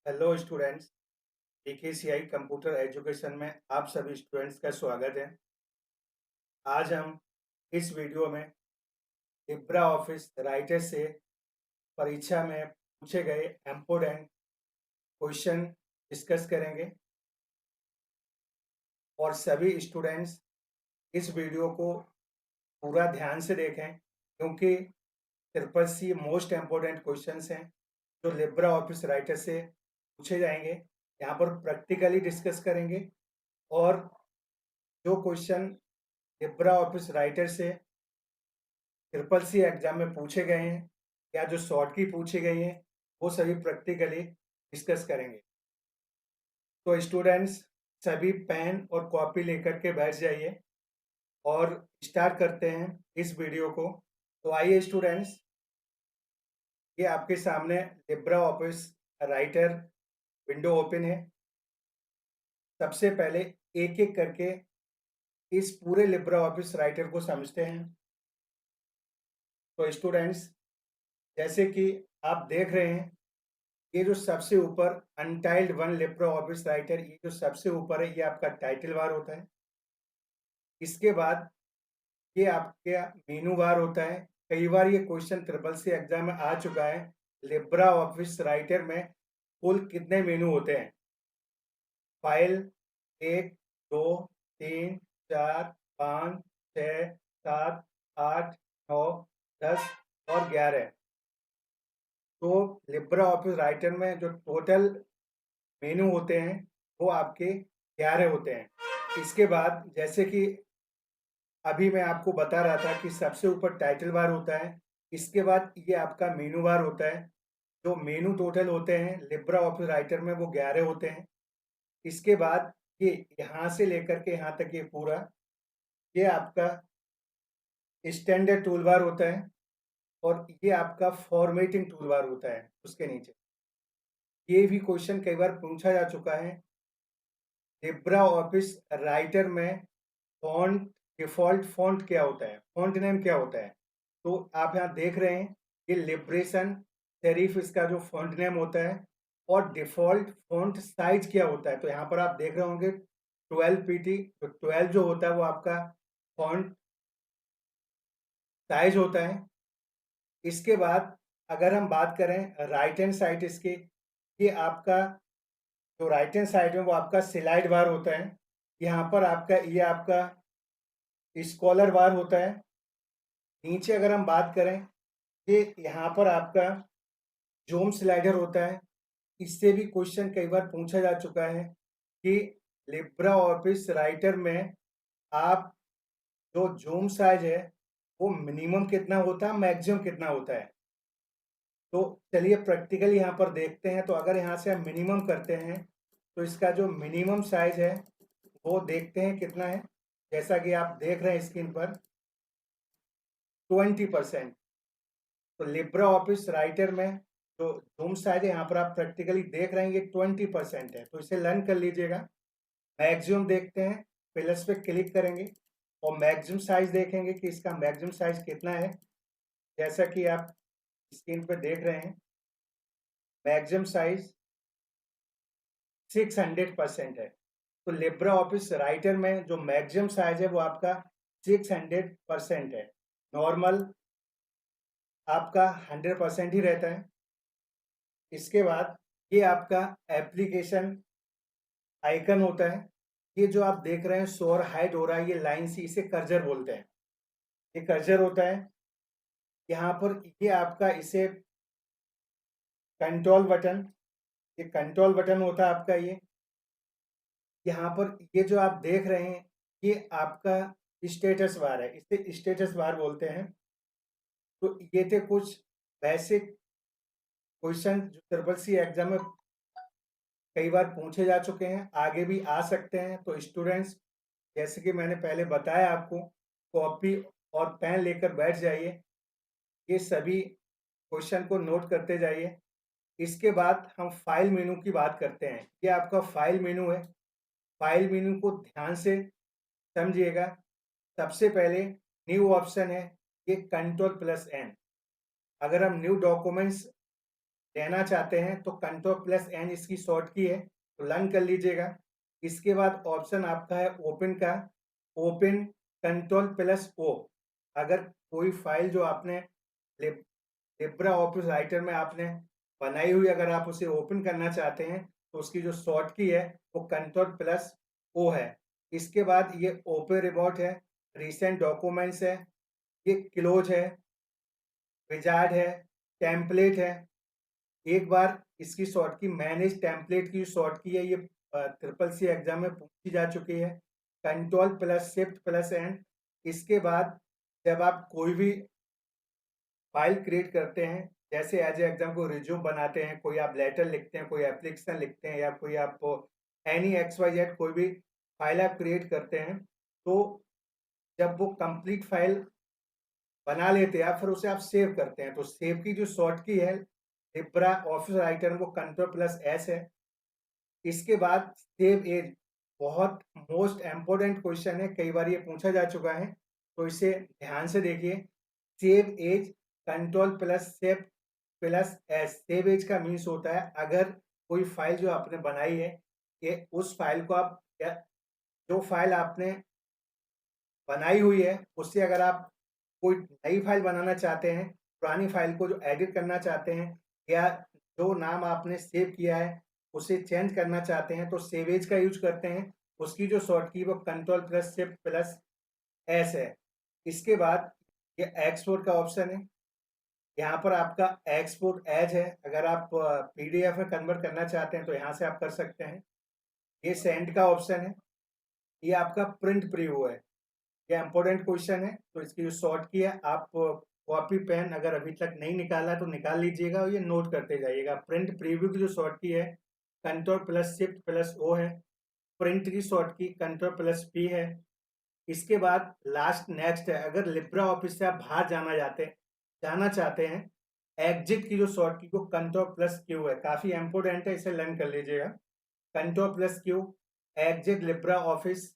Hello students. PKCI computer education में आप सभी स्टूडेंट्स का स्वागत है। आज हम इस वीडियो में लिब्रा ऑफिस राइटर से परीक्षा में पूछे गए इम्पोर्टेंट क्वेश्चन डिस्कस करेंगे और सभी स्टूडेंट्स इस वीडियो को पूरा ध्यान से देखें क्योंकि triple C most important questions हैं जो लिब्रा ऑफिस राइटर से पूछे जाएंगे। यहाँ पर प्रैक्टिकली डिस्कस करेंगे और जो क्वेश्चन लिब्रा ऑफिस राइटर से ट्रिपल सी एग्जाम में पूछे गए हैं या जो शॉर्ट की पूछी गई हैं वो सभी प्रैक्टिकली डिस्कस करेंगे। तो स्टूडेंट्स सभी पेन और कॉपी लेकर के बैठ जाइए और स्टार्ट करते हैं इस वीडियो को। तो आइए स्टूडेंट्स, ये आपके सामने Libra office writer window open है। सबसे पहले एक एक करके इस पूरे लिब्रा ऑफिस राइटर को समझते हैं। तो स्टूडेंट्स, जैसे कि आप देख रहे हैं, ये जो सबसे ऊपर अनटाइल्ड वन लिब्रा ऑफिस राइटर, ये जो सबसे ऊपर है ये आपका टाइटल बार होता है। इसके बाद ये आपका मेनू बार होता है। कई बार ये क्वेश्चन ट्रिपल सी एग्जाम में आ चुका है, लिब्रा ऑफिस राइटर में कुल कितने मेनू होते हैं। फाइल 1, 2, 3, 4, 5, 6, 7, 8, 9, 10 और 11। तो लिब्रा ऑफिस राइटर में जो टोटल मेनू होते हैं वो आपके 11 होते हैं। इसके बाद जैसे कि अभी मैं आपको बता रहा था कि सबसे ऊपर टाइटल बार होता है, इसके बाद ये आपका मेनू बार होता है। जो मेनू टोटल होते हैं लिब्रा ऑफिस राइटर में वो 11 होते हैं। इसके बाद ये यहाँ से लेकर के यहाँ तक ये पूरा ये आपका स्टैंडर्ड टूल बार होता है और ये आपका फॉर्मेटिंग टूल बार होता है उसके नीचे। ये भी क्वेश्चन कई बार पूछा जा चुका है, लिब्रा ऑफिस राइटर में फॉन्ट डिफॉल्ट फॉन्ट क्या होता है, फॉन्ट नेम क्या होता है। तो आप यहाँ देख रहे हैं ये लिब्रेशन सेरिफ इसका जो फॉन्ट नेम होता है और डिफॉल्ट फॉन्ट साइज क्या होता है। तो यहाँ पर आप देख रहे होंगे 12 पीटी, तो 12 जो होता है वो आपका फॉन्ट साइज होता है। इसके बाद अगर हम बात करें राइट हैंड साइड इसके, ये आपका जो राइट हैंड साइड में वो आपका स्लाइड बार होता है। यहाँ पर आपका ये आपका स्कॉलर बार होता है। नीचे अगर हम बात करें, ये यहाँ पर आपका जूम स्लाइडर होता है। इससे भी क्वेश्चन कई बार पूछा जा चुका है कि लिब्रा ऑफिस राइटर में आप जो जूम साइज है वो मिनिमम कितना होता है, मैक्सिमम कितना होता है। तो चलिए प्रैक्टिकल यहाँ पर देखते हैं। तो अगर यहाँ से हम मिनिमम करते हैं तो इसका जो मिनिमम साइज है वो देखते हैं कितना है। जैसा कि आप देख रहे हैं स्क्रीन पर 20%। तो लिब्रा ऑफिस राइटर में जो जूम साइज है यहाँ पर आप प्रैक्टिकली देख रहे हैं ये 20% है। तो इसे लर्न कर लीजिएगा। मैक्सिमम देखते हैं, प्लस पे क्लिक करेंगे और मैक्सिमम साइज देखेंगे कि इसका मैक्सिमम साइज कितना है। जैसा कि आप स्क्रीन पे देख रहे हैं, मैक्सिमम साइज 600% है। तो लिब्रा ऑफिस राइटर में जो मैक्सिमम साइज है वो आपका 600% है। नॉर्मल आपका 100% ही रहता है। इसके बाद ये आपका एप्लीकेशन आइकन होता है। ये जो आप देख रहे हैं शोर हाइड हो रहा है, ये लाइन सी, इसे कर्जर बोलते हैं। ये कर्जर होता है। यहाँ पर ये आपका इसे कंट्रोल बटन, ये कंट्रोल बटन होता है आपका। ये यहाँ पर ये जो आप देख रहे हैं ये आपका स्टेटस बार है, इसे स्टेटस बार बोलते हैं। तो ये थे कुछ बेसिक क्वेश्चन जो ट्रिपल सी एग्जाम में कई बार पूछे जा चुके हैं, आगे भी आ सकते हैं। तो स्टूडेंट्स, जैसे कि मैंने पहले बताया आपको, कॉपी और पेन लेकर बैठ जाइए, ये सभी क्वेश्चन को नोट करते जाइए। इसके बाद हम फाइल मेनू की बात करते हैं। ये आपका फाइल मेनू है। फाइल मेनू को ध्यान से समझिएगा। सबसे पहले न्यू ऑप्शन है, ये कंट्रोल प्लस एन। अगर हम न्यू डॉक्यूमेंट्स लेना चाहते हैं तो कंट्रोल+N इसकी शॉर्ट की है, तो लर्न कर लीजिएगा। इसके बाद ऑप्शन आपका है ओपन का, ओपन कंट्रोल+O। अगर कोई फाइल जो आपने लिब लिब्रा ऑफिस राइटर में आपने बनाई हुई, अगर आप उसे ओपन करना चाहते हैं तो उसकी जो शॉर्ट की है वो कंट्रोल+O है। इसके बाद ये ओपन रिमोट है, रिसेंट डॉक्यूमेंट्स है, ये क्लोज है, विजार्ड है, टेम्पलेट है। एक बार इसकी शॉर्ट की मैनेज टेम्पलेट की शॉर्ट की है, ये ट्रिपल सी एग्जाम में पूछी जा चुकी है, कंट्रोल+Shift+N। इसके बाद जब आप कोई भी फाइल क्रिएट करते हैं, जैसे एज ए एग्जाम को रिज्यूम बनाते हैं, कोई आप लेटर लिखते हैं, कोई एप्लीकेशन लिखते हैं, या कोई आप एनी XYZ कोई भी फाइल आप क्रिएट करते हैं, तो जब वो कंप्लीट फाइल बना लेते हैं आप, फिर उसे आप सेव करते हैं, तो सेव की जो शॉर्ट की है लिब्रा ऑफिस राइटर, वो कंट्रोल+S है। इसके बाद सेव एज, बहुत मोस्ट इम्पोर्टेंट क्वेश्चन है, कई बार ये पूछा जा चुका है, तो इसे ध्यान से देखिए। Save as control shift S. Save as का मीन्स होता है अगर कोई फाइल जो आपने बनाई है, ये उस फाइल को आप, या जो फाइल आपने बनाई हुई है उससे अगर आप कोई नई फाइल बनाना चाहते हैं, पुरानी फाइल को जो एडिट करना चाहते हैं, या जो नाम आपने सेव किया है उसे चेंज करना चाहते हैं, तो सेवेज का यूज करते हैं। उसकी जो शॉर्ट की वो कंट्रोल+Shift+S है। इसके बाद ये एक्सपोर्ट का ऑप्शन है, यहाँ पर आपका एक्सपोर्ट एज है, अगर आप पीडीएफ में कन्वर्ट करना चाहते हैं तो यहाँ से आप कर सकते हैं। ये सेंड का ऑप्शन है, ये आपका प्रिंट प्रीव्यू है। ये इम्पोर्टेंट क्वेश्चन है, तो इसकी जो शॉर्ट की है, आप कॉपी पेन अगर अभी तक नहीं निकाला तो निकाल लीजिएगा और ये नोट करते जाइएगा। प्रिंट प्रीव्यू की जो शॉर्ट की है कंट्रोल+Shift+O है। प्रिंट की शॉर्ट की कंट्रोल+P है। इसके बाद लास्ट नेक्स्ट है, अगर लिब्रा ऑफिस से आप बाहर जाना चाहते हैं, एग्जिट की जो शॉर्ट की वो कंट्रोल+Q है। काफी इंपोर्टेंट है, इसे लर्न कर लीजिएगा। कंट्रोल+Q एग्जिट लिब्रा ऑफिस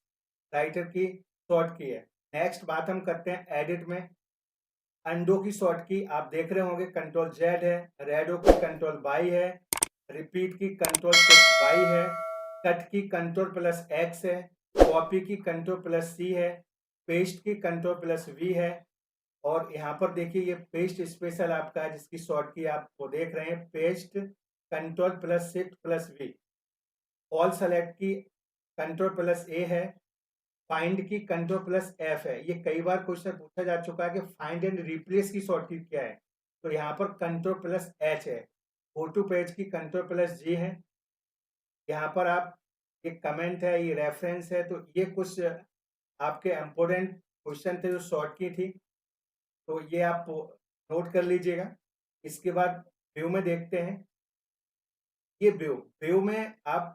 राइटर की शॉर्ट की है। नेक्स्ट बात हम करते हैं एडिट में। अंडो की शॉर्ट की आप देख रहे होंगे कंट्रोल Z है, रेडो की कंट्रोल Y है, रिपीट की कंट्रोल+Y है, कट की कंट्रोल+X है, कॉपी की कंट्रोल+C है, पेस्ट की कंट्रोल+V है, और यहाँ पर देखिए ये पेस्ट स्पेशल आपका है, जिसकी शॉर्ट की आप वो देख रहे हैं, पेस्ट कंट्रोल+Shift+V। ऑल सेलेक्ट की कंट्रोल+A है, फाइंड की कंट्रोल+F है। ये कई बार क्वेश्चन पूछा जा चुका है कि फाइंड एंड रिप्लेस की शॉर्टकट क्या है, तो यहाँ पर कंट्रोल+H है। गो टू पेज की कंट्रोल+G है। यहाँ पर आप, ये कमेंट है, ये रेफरेंस है, तो ये कुछ आपके इम्पोर्टेंट क्वेश्चन थे जो शॉर्ट की थी, तो ये आप नोट कर लीजिएगा। इसके बाद व्यू में देखते हैं। ये व्यू में आप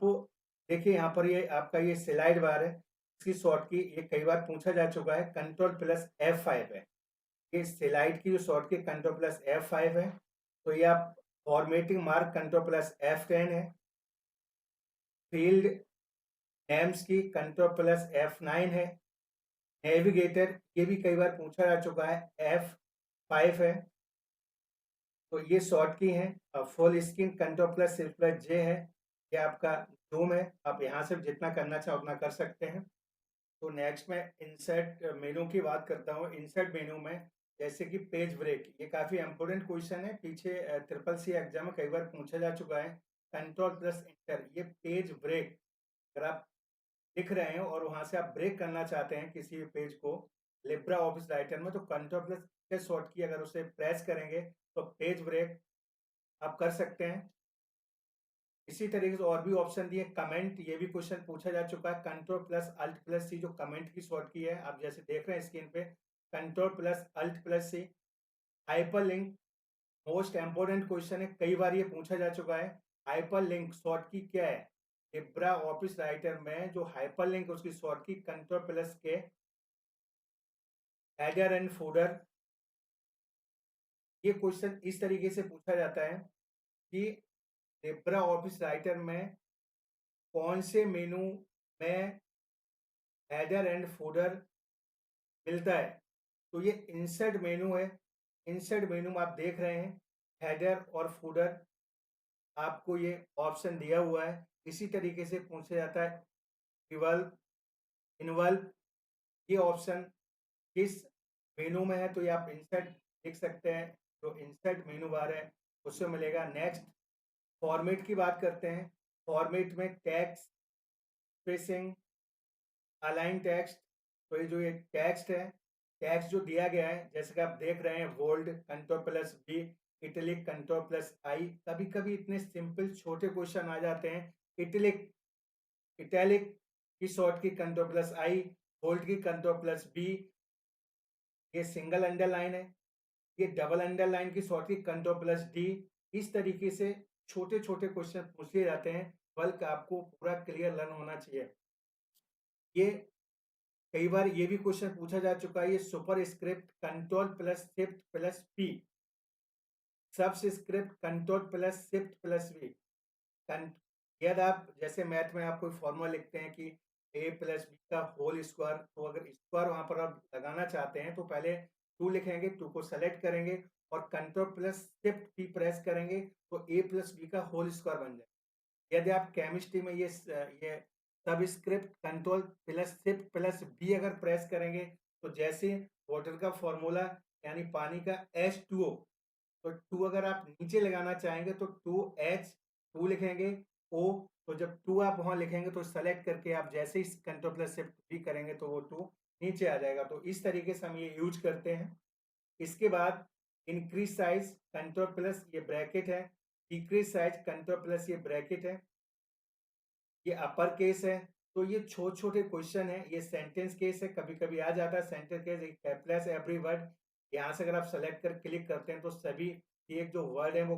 देखिए, यहाँ पर ये आपका ये स्लाइड बार है, इसकी शॉर्ट की ये कई बार पूछा जा चुका है, कंट्रोल+F5 है। ये स्लाइड की जो शॉर्ट की कंट्रोल+F5 है, तो ये आप फॉर्मेटिंग मार्क कंट्रोल+F10 है। फील्ड नेम्स की कंट्रोल+F9 है। नेविगेटर ये भी कई बार पूछा जा चुका है, F5 है। तो ये शॉर्ट की है। फुल स्क्रीन कंट्रोल+Shift+J है। ये आपका जूम है, आप यहाँ से जितना करना चाहे उतना कर सकते हैं। तो नेक्स्ट मैं इंसर्ट मेनू की बात करता हूँ। इंसर्ट मेनू में जैसे कि पेज ब्रेक, ये काफी इंपोर्टेंट क्वेश्चन है, पीछे ट्रिपल सी एग्जाम में कई बार पूछा जा चुका है। कंट्रोल+Enter, ये पेज ब्रेक, अगर आप लिख रहे हैं और वहां से आप ब्रेक करना चाहते हैं किसी भी पेज को लिब्रा ऑफिस राइटर में, तो कंट्रोल+Enter शॉर्ट की अगर उसे प्रेस करेंगे तो पेज ब्रेक आप कर सकते हैं। इसी तरीके से और भी ऑप्शन दिए। कमेंट, ये भी क्वेश्चन पूछा जा चुका है, कंट्रोल+Alt+C जो कमेंट की शॉर्ट की है, आप जैसे देख रहे हैं स्क्रीन पे, कंट्रोल+Alt+C। हाइपरलिंक मोस्ट इंपोर्टेंट क्वेश्चन है, कई बार ये पूछा जा चुका है। हाइपरलिंक शॉर्ट की क्या है, लिब्रा ऑफिस राइटर में जो हाइपरलिंक उसकी शॉर्ट की कंट्रोल+K। हेडर एंड फूडर, ये क्वेश्चन इस तरीके से पूछा जाता है कि लिब्रा ऑफिस राइटर में कौन से मेनू में हेडर एंड फूडर मिलता है, तो ये इंसर्ट मेनू है। इंसर्ट मेनू में आप देख रहे हैं हेडर और फूडर, आपको ये ऑप्शन दिया हुआ है। इसी तरीके से पूछा जाता है इवल्व, इन्वॉल्व, ये ऑप्शन किस मेनू में है, तो ये आप इंसर्ट लिख सकते हैं, जो इंसर्ट मेनू बार है उससे मिलेगा। नेक्स्ट फॉर्मेट की बात करते हैं। फॉर्मेट में टेक्स्ट, स्पेसिंग, अलाइन टेक्स्ट, तो ये टेक्स्ट है, टेक्स्ट जो दिया गया है जैसे कि आप देख रहे हैं bold, control plus B, italic, control plus I. कभी कभी इतने सिंपल छोटे क्वेश्चन आ जाते हैं। इटलिक, इटैलिक की short key control plus I, bold की कंट्रोल प्लस बी, ये सिंगल अंडरलाइन है, ये डबल अंडरलाइन की short key control plus D. इस तरीके से छोटे छोटे क्वेश्चन पूछ लिए जाते हैं, बल्कि आपको पूरा क्लियर लर्न होना चाहिए। ये कई बार ये भी क्वेश्चन पूछा जा चुका है, ये super script control plus shift plus P, subscript control plus shift plus V. यदि आप जैसे मैथ में आप कोई फॉर्मूला लिखते हैं कि ए प्लस बी का होल स्क्वायर, तो अगर स्क्वायर वहां पर आप लगाना चाहते हैं तो पहले 2 लिखेंगे, 2 को सेलेक्ट करेंगे और control plus shift P press करेंगे तो ए प्लस बी का होल स्क्वायर बन जाए। यदि आप केमिस्ट्री में ये subscript control plus shift plus B अगर प्रेस करेंगे तो जैसे वाटर का फॉर्मूला यानी पानी का H2O, तो 2 अगर आप नीचे लगाना चाहेंगे तो 2H, 2 लिखेंगे, O, तो जब 2 आप वहां लिखेंगे तो सेलेक्ट करके आप जैसे ही कंट्रोल प्लस शिफ्ट भी करेंगे तो वो 2 नीचे आ जाएगा। तो इस तरीके से हम ये यूज करते हैं। इसके बाद इंक्रीज साइज कंट्रोल प्लस ये ब्रैकेट है, डिक्रीज साइज कंट्रोल प्लस ये ब्रैकेट है, ये अपर केस है। तो ये छोटे छोटे क्वेश्चन है, ये सेंटेंस केस है, कभी कभी आ जाता है सेंटेंस केस, कैप्लेस एवरी वर्ड। यहाँ से अगर आप सेलेक्ट कर क्लिक करते हैं तो सभी एक जो वर्ड है वो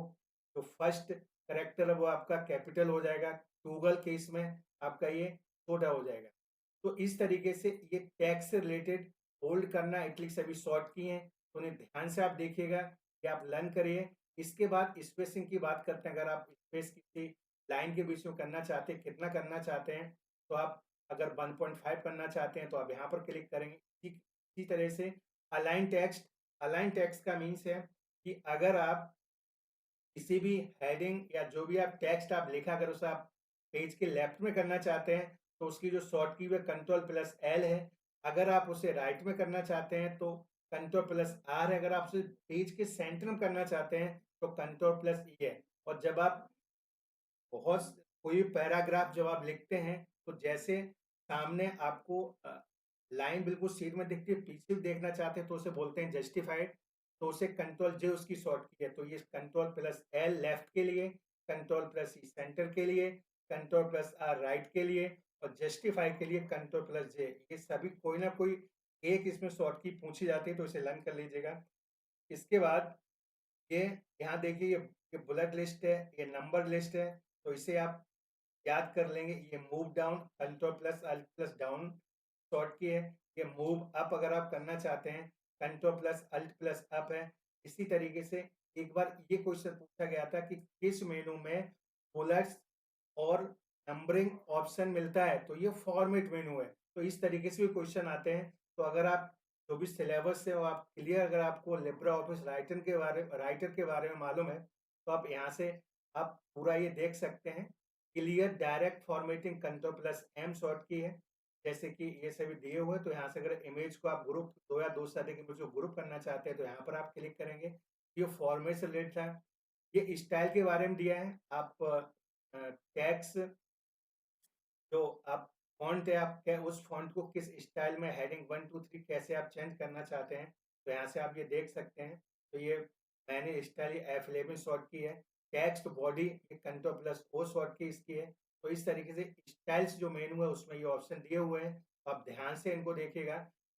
जो फर्स्ट करेक्टर है वो आपका कैपिटल हो जाएगा, गूगल केस में आपका ये छोटा हो जाएगा। तो इस तरीके से ये टैक्स से रिलेटेड होल्ड करना इटलिक सभी शॉर्ट की हैं, तो उन्हें ध्यान से आप देखिएगा कि आप लर्न करिए। इसके बाद स्पेसिंग की बात करते हैं। अगर आप स्पेस किसी लाइन के बीच में करना चाहते हैं, कितना करना चाहते हैं, तो आप अगर 1.5 करना चाहते हैं तो आप यहाँ पर क्लिक करेंगे। ठीक इसी तरह से अलाइन टेक्स्ट, अलाइन टेक्स्ट का मीन्स है कि अगर आप किसी भी हेडिंग या जो भी आप टेक्स्ट आप लिखा अगर उसे आप पेज के लेफ्ट में करना चाहते हैं तो उसकी जो शॉर्ट की वो कंट्रोल प्लस एल है। अगर आप उसे राइट में करना चाहते हैं तो कंट्रोल प्लस आर है। अगर आप उसे पेज के सेंटर में करना चाहते हैं तो कंट्रोल प्लस ई है। और जब आप बहुत कोई पैराग्राफ जब आप लिखते हैं तो जैसे सामने आपको लाइन बिल्कुल सीध में दिखती है, पीछे देखना चाहते हैं तो उसे बोलते हैं जस्टिफाइड, तो उसे कंट्रोल जे उसकी शॉर्ट की है। तो ये कंट्रोल प्लस एल लेफ्ट के लिए, कंट्रोल प्लस ई सेंटर के लिए, कंट्रोल प्लस आर राइट के लिए और जस्टिफाई के लिए कंट्रोल प्लस जे। ये सभी कोई ना कोई एक इसमें शॉर्ट की पूछी जाती है, तो इसे लर्न कर लीजिएगा। इसके बाद ये यहाँ देखिए ये बुलेट लिस्ट है, ये नंबर लिस्ट है, तो इसे आप याद कर लेंगे। ये move down control plus alt plus down short key है। ये मूव अप अगर आप करना चाहते हैं control plus alt plus up है। इसी तरीके से एक बार ये क्वेश्चन पूछा गया था कि किस मेनू में बुलेट्स और नंबरिंग ऑप्शन मिलता है, तो ये फॉर्मेट मेनू है। तो इस तरीके से भी क्वेश्चन आते हैं। तो अगर आप जो भी सिलेबस है वो आप क्लियर, अगर आपको लिब्रे ऑफिस राइटर के बारे में मालूम है तो आप यहाँ से आप पूरा ये देख सकते हैं। Clear direct formatting control plus M short key है, जैसे कि ये सभी दिए हुए। तो यहाँ से अगर इमेज को आप ग्रुप 2 या 2 से अधिक इमेज को ग्रुप करना चाहते हैं तो यहाँ पर आप क्लिक करेंगे। ये फॉर्मेट से रिलेटेड है। ये स्टाइल के बारे में दिया है। आप टैक्स जो आप फ़ॉन्ट है, आप क्या उस फ़ॉन्ट को किस स्टाइल में हेडिंग 1, 2, 3 कैसे आप चेंज करना चाहते हैं, तो यहाँ से आप ये देख सकते हैं। तो ये मैंने स्टाइल F11 शॉर्ट की है। टेक्स्ट बॉडी ये कंट्रोल प्लस ओ शॉर्ट की इसकी है। तो इस तरीके से स्टाइल्स जो मेनू है उसमें ये ऑप्शन दिए हुए हैं, तो आप ध्यान से इनको देखिएगा।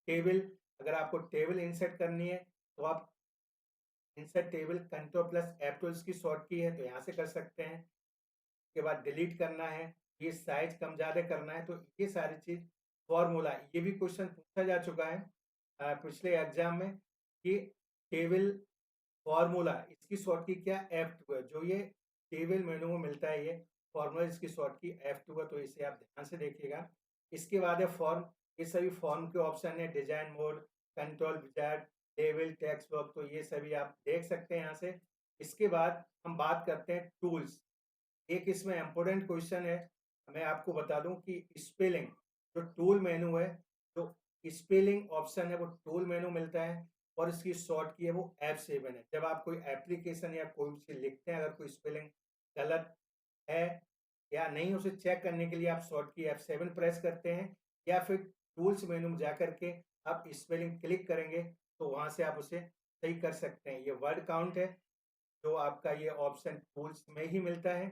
टेबल, अगर आपको टेबल इंसर्ट करनी है तो आप insert table control plus F12 इसकी शॉर्ट की है, तो यहाँ से कर सकते हैं। के बाद डिलीट करना है, ये साइज कम ज़्यादा करना है, तो ये सारी चीज़ फॉर्मूला, ये भी क्वेश्चन पूछा जा चुका है पिछले एग्जाम में कि टेबल फॉर्मूला इसकी शॉर्ट की क्या F2 है। जो ये टेबल मेनू में मिलता है ये फॉर्मूला इसकी शॉर्ट की F2 है, तो इसे आप ध्यान से देखिएगा। इसके बाद है फॉर्म, ये सभी फॉर्म के ऑप्शन है, design mode, control wizard, table, text box, तो ये सभी आप देख सकते हैं यहाँ से। इसके बाद हम बात करते हैं टूल्स। एक इसमें इम्पोर्टेंट क्वेश्चन है, मैं आपको बता दूं कि स्पेलिंग जो टूल मेनू है, जो स्पेलिंग ऑप्शन है वो टूल मेनू मिलता है और इसकी शॉर्ट की है वो F7 है। जब आप कोई एप्लीकेशन या कोई चीज लिखते हैं, अगर कोई स्पेलिंग गलत है या नहीं, उसे चेक करने के लिए आप शॉर्ट की F7 प्रेस करते हैं या फिर टूल्स मेनू में जा करके आप स्पेलिंग क्लिक करेंगे तो वहां से आप उसे सही कर सकते हैं। ये वर्ड काउंट है जो आपका ये ऑप्शन टूल्स में ही मिलता है।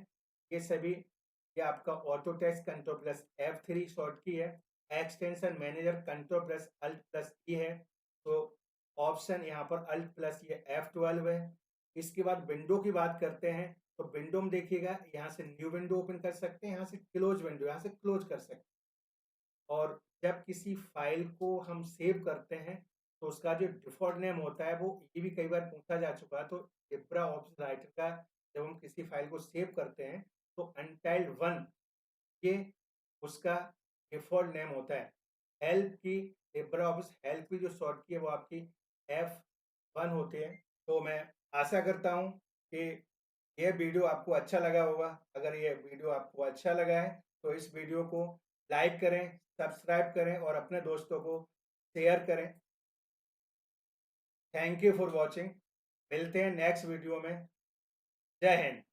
ये सभी, ये आपका auto text control plus F3 short key है। Extension manager control plus alt plus E है। तो ऑप्शन यहाँ पर अल्ट प्लस ये F12 है। इसके बाद विंडो की बात करते हैं तो विंडो में देखिएगा, यहाँ से न्यू विंडो ओपन कर सकते हैं, यहाँ से क्लोज विंडो, यहाँ से क्लोज कर सकते हैं। और जब किसी फाइल को हम सेव करते हैं तो उसका जो डिफ़ॉल्ट नेम होता है, वो ये भी कई बार पूछा जा चुका है। तो लिब्रा ऑफिस राइटर का जब हम किसी फाइल को सेव करते हैं तो अनटाइल्ड 1 ये उसका डिफ़ॉल्ट नेम होता है। हेल्प की, लिब्रा ऑफिस हेल्प की जो शॉर्ट की है वो आपकी F1 होती है। तो मैं आशा करता हूँ कि ये वीडियो आपको अच्छा लगा होगा। अगर ये वीडियो आपको अच्छा लगा है तो इस वीडियो को लाइक करें, सब्सक्राइब करें और अपने दोस्तों को शेयर करें। Thank you for watching. मिलते हैं नेक्स्ट वीडियो में। जय हिंद।